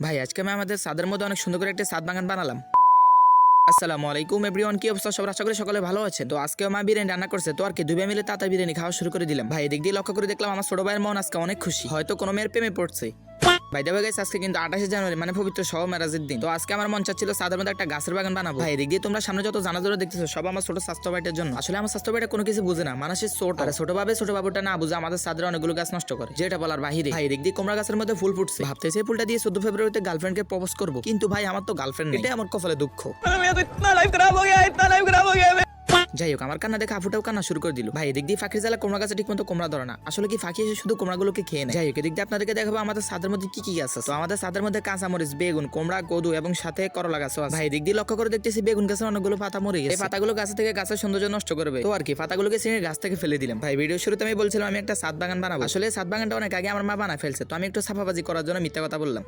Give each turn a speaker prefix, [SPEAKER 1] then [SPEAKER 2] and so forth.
[SPEAKER 1] ভাই আজকে আমি আমাদের ছাদের মধ্যে অনেক সুন্দর করে একটা ছাদ বাগান বানালাম। আসসালামু আলাইকুম এভরিওয়ান, কি অবস্থা সবার? আশা করি সকলে ভালো আছে। তো আজকে মা বিরিয়ানি রান্না করছে, তো আর কি দুই ভাই মিলে তাতা বিরিয়ানি খাওয়া শুরু করে দিলাম। ভাই এদিক দিয়ে লক্ষ্য করে দেখলাম আমার ছোট ভাইয়ের মন আজকে অনেক খুশি, হয়তো কোনো মেয়ের প্রেমে পড়ছে। ভাই দেবে গেছে আজকে কিন্তু 28 জানুয়ারি, মানে পবিত্র সহ মেরাজের দিন। তো আজকে আমার মন চাচ্ছিল ছাদের মধ্যে একটা গাছের বাগান বানাবো। ভাই এদিক দিয়ে তোমরা সামনে যত জানাজোরা দেখতেছো সব আমার ছোট স্বাস্থ্য ভাইটার জন্য। আসলে আমার স্বাস্থ্য ভাইটা কোনো কিছু বুঝে না, মানুষের ছোট আর ছোট বাবুটা না বুঝে আমাদের ছাদের অনেকগুলো গাছ নষ্ট করে, যেটা বলার বাহিরে। ভাই এদিক দিয়ে কুমড়া গাছের মধ্যে ফুল ফুটছে, ভাবতেছি এই ফুলটা দিয়ে 14 ফেব্রুয়ারিতে গার্লফ্রেন্ডকে প্রপোজ করবো, কিন্তু ভাই আমার তো গার্লফ্রেন্ড নেই, এটাই আমার কপালে দুঃখ। যাই হোক, আমার কান্না দেখে আফুটাও কান্না শুরু করে দিল। ভাই এদিক দিয়ে ফাঁকির জ্বালা কুমড়া গাছে ঠিক মতো কুমড়া ধরে না, আসলে কি ফাঁকি এসে শুধু কুমড়াগুলোকে খেয়ে নেয়। যাই হোক, এদিক দিয়ে আপনাদেরকে দেখাবো আমাদের ছাদের মধ্যে কি কি গাছ আছে। তো আমাদের ছাদের মধ্যে কাঁচামরিচ, বেগুন, কুমড়া, কদু এবং সাথে করলা গাছও আছে। ভাই এদিক দিয়ে লক্ষ্য করে দেখতেছি বেগুন গাছের অনেকগুলো পাতা মরে গেছে, এই পাতাগুলো গাছ থেকে গাছের সৌন্দর্য নষ্ট করবে, তো আর কি পাতাগুলোকে ছিঁড়ে গাছ থেকে ফেলে দিলাম। ভাই ভিডিও শুরুতে আমি বলছিলাম আমি একটা ছাদ বাগান বানাবো, আসলে ছাদ বাগানটা অনেক আগে আমার মা বানায় ফেলছে, তো আমি একটু সাফাবাজি করার জন্য মিথ্যা কথা বললাম।